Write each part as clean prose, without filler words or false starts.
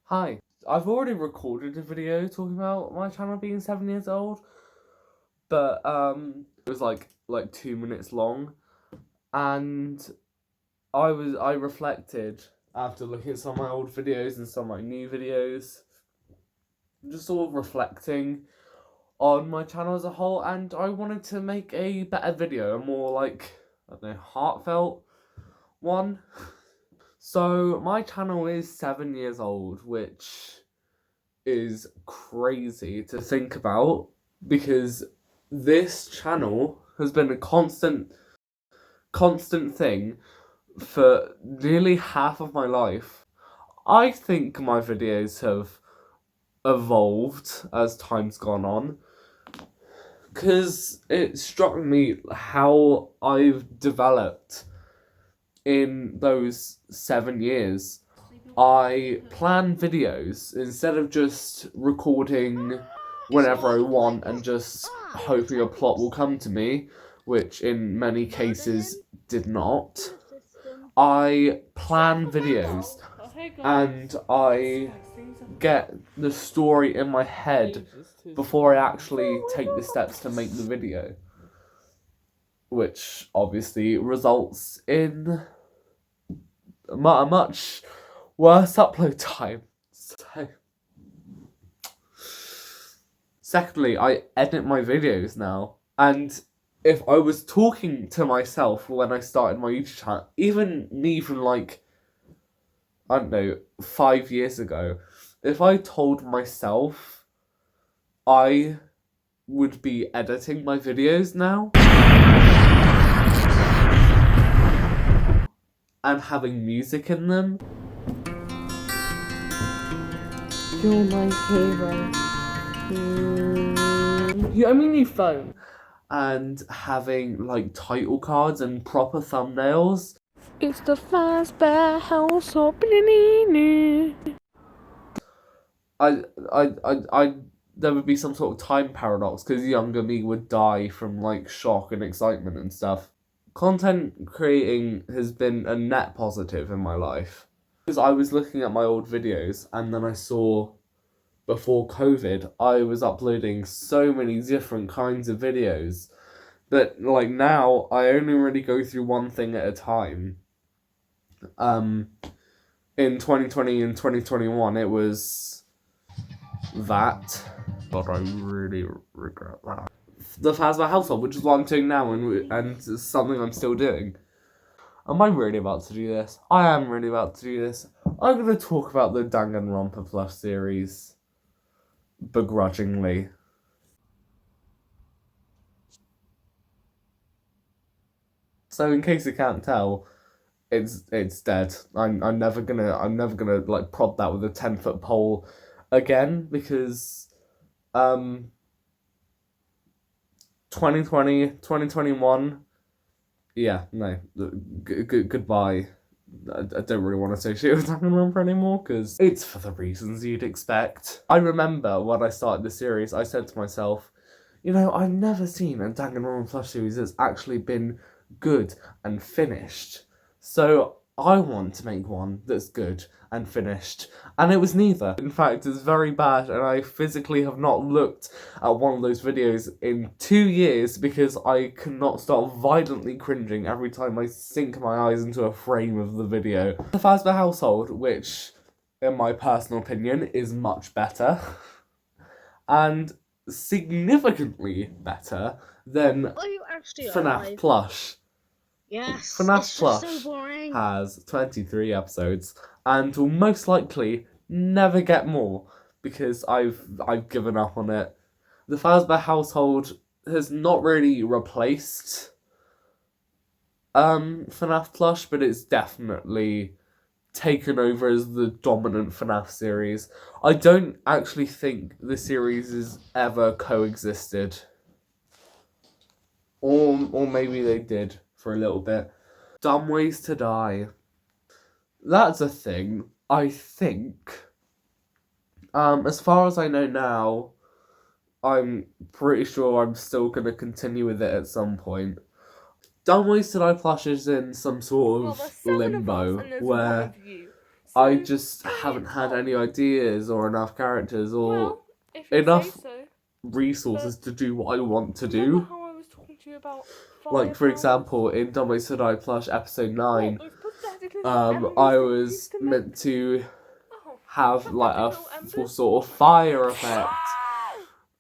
Hi, I've already recorded a video talking about my channel being 7 years old, but it was like 2 minutes long, and I reflected after looking at some of my old videos and some of my new videos, just sort of reflecting on my channel as a whole, and I wanted to make a better video, a more I don't know, heartfelt one. So my channel is 7 years old, which is crazy to think about because this channel has been a constant thing for nearly half of my life. I think my videos have evolved as time's gone on because it struck me how I've developed in those 7 years. I plan videos instead of just recording whenever I want and just hoping a plot will come to me, which in many cases did not. I plan videos and I get the story in my head before I actually take the steps to make the video, which obviously results in a much worse upload time. So, secondly, I edit my videos now, and if I was talking to myself when I started my YouTube channel, even me from I don't know, 5 years ago, if I told myself I would be editing my videos now and having music in them, You're my hero. I mean your phone, and having title cards and proper thumbnails. It's the Fazbear household. I there would be some sort of time paradox because younger me would die from shock and excitement and stuff. Content creating has been a net positive in my life because I was looking at my old videos and then I saw before COVID I was uploading so many different kinds of videos that now I only really go through one thing at a time. In 2020 and 2021 it was that. God, I really regret that. The Phasma household, which is what I'm doing now, and it's something I'm still doing. Am I really about to do this? I am really about to do this. I'm going to talk about the Danganronpa Plus series begrudgingly. So, in case you can't tell, it's dead. I'm never gonna prod that with a 10-foot pole again because 2020, 2021, yeah, no, goodbye. I don't really want to associate with Danganronpa anymore because it's for the reasons you'd expect. I remember when I started the series, I said to myself, I've never seen a Danganronpa Plus series that's actually been good and finished. So I want to make one that's good and finished. And it was neither. In fact, it's very bad, and I physically have not looked at one of those videos in 2 years because I cannot stop violently cringing every time I sink my eyes into a frame of the video. The Phasma household, which, in my personal opinion, is much better. And significantly better than Are you actually FNAF alive? Plush. Yes. FNAF It's Plush just so boring. has 23 episodes and will most likely never get more because I've given up on it. The Fazbear household has not really replaced FNAF Plush, but it's definitely taken over as the dominant FNAF series. I don't actually think the series has ever coexisted. Or maybe they did for a little bit. Dumb Ways to Die. That's a thing, I think. As far as I know now, I'm pretty sure I'm still gonna continue with it at some point. Dumb Ways to Die Plush is in some sort of limbo where I just haven't had any ideas or enough characters or Well, if you enough say so. resources to do what I want to Remember do. how I was talking to you about Like, for firepower? example, in Dumbo Sedai Plush episode 9, What is pathetic is I was meant to have like a full sort of fire effect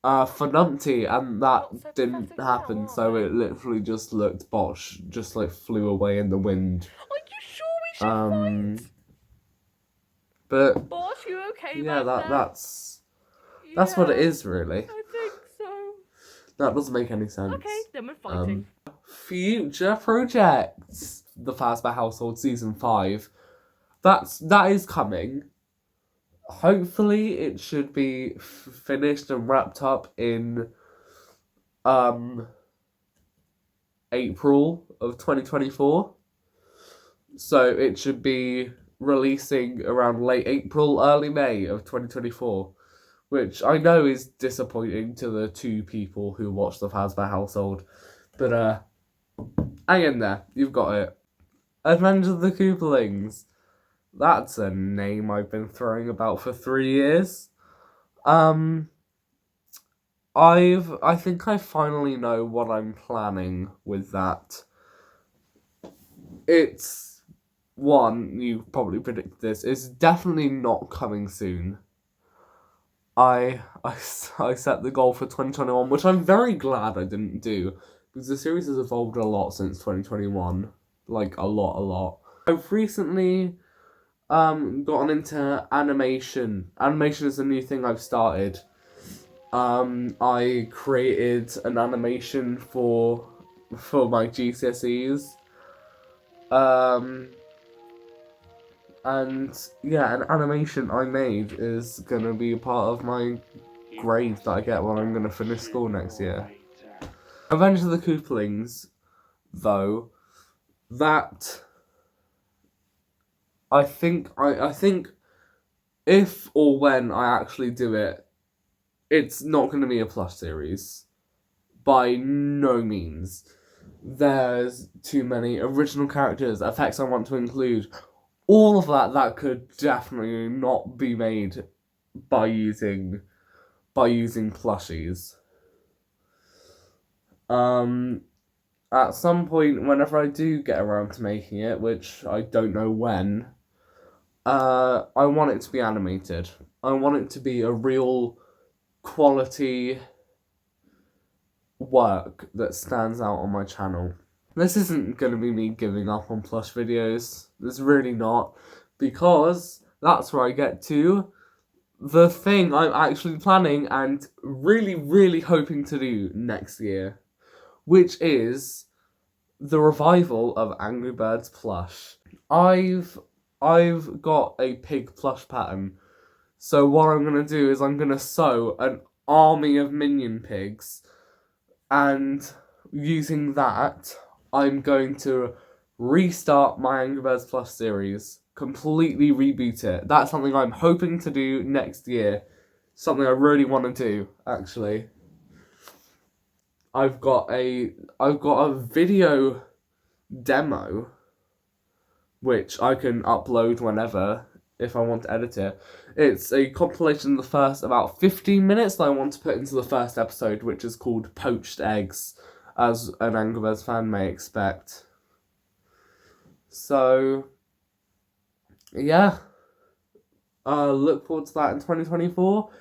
for Numpty, and that didn't happen, so it literally just looked botch, just like flew away in the wind. Are you sure we should fight? But Boss, you okay? yeah, that's what it is, really. I think so. That doesn't make any sense. Okay, then we're fighting. Future projects. The Fazbear Household Season 5. That is coming. Hopefully it should be finished and wrapped up in April of 2024. So it should be releasing around late April, early May of 2024. Which I know is disappointing to the 2 people who watch the Fazbear Household. But hang in there, you've got it. Adventures of the Koopalings. That's a name I've been throwing about for 3 years. I think I finally know what I'm planning with that. It's one, you probably predicted this, it's definitely not coming soon. I set the goal for 2021, which I'm very glad I didn't do, because the series has evolved a lot since 2021. Like, a lot. I've recently gotten into animation. Animation is a new thing I've started. I created an animation for my GCSEs. And yeah, an animation I made is gonna be a part of my grades that I get when I'm gonna finish school next year. Avengers of the Koopalings, though, that I think if or when I actually do it, it's not gonna be a plush series. By no means. There's too many original characters, effects I want to include. All of that could definitely not be made by using plushies. At some point, whenever I do get around to making it, which I don't know when, I want it to be animated. I want it to be a real quality work that stands out on my channel. This isn't going to be me giving up on plush videos. It's really not. Because that's where I get to the thing I'm actually planning and really, really hoping to do next year. Which is the revival of Angry Birds plush. I've got a pig plush pattern. So what I'm going to do is I'm going to sew an army of minion pigs. And using that, I'm going to restart my Angry Birds Plus series, completely reboot it. That's something I'm hoping to do next year. Something I really want to do, actually. I've got a video demo, which I can upload whenever if I want to edit it. It's a compilation of the first about 15 minutes that I want to put into the first episode, which is called Poached Eggs, as an Angry Birds fan may expect. So, yeah. Look forward to that in 2024.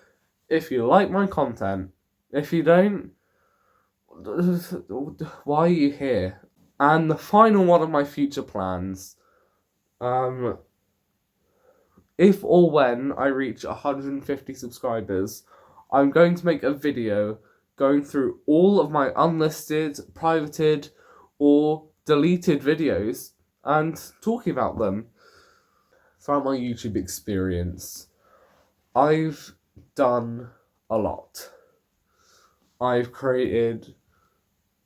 If you like my content. If you don't, why are you here? And the final one of my future plans, if or when I reach 150 subscribers, I'm going to make a video going through all of my unlisted, privated, or deleted videos and talking about them. Throughout my YouTube experience, I've done a lot. I've created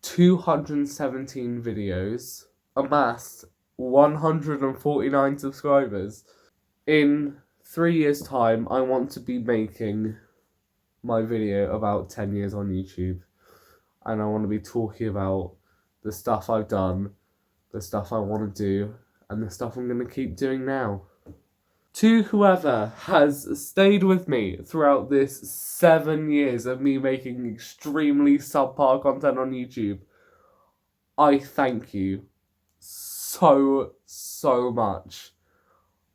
217 videos, amassed 149 subscribers. In 3 years' time, I want to be making my video about 10 years on YouTube. And I want to be talking about the stuff I've done, the stuff I want to do, and the stuff I'm going to keep doing now. To whoever has stayed with me throughout this 7 years of me making extremely subpar content on YouTube, I thank you so much.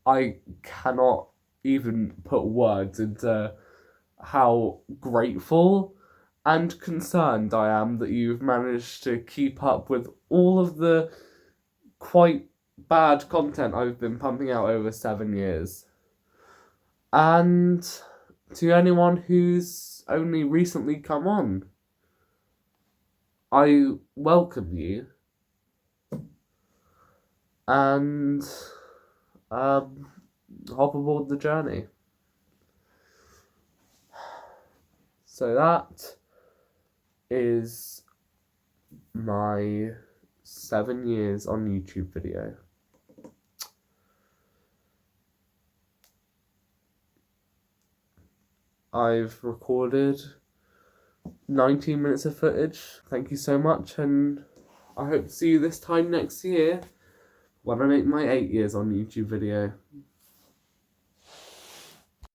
I cannot even put words into how grateful and concerned I am that you've managed to keep up with all of the quite bad content I've been pumping out over 7 years. And to anyone who's only recently come on, I welcome you. And hop aboard the journey. So that is my 7 years on YouTube video. I've recorded 19 minutes of footage. Thank you so much, and I hope to see you this time next year when I make my 8 years on YouTube video.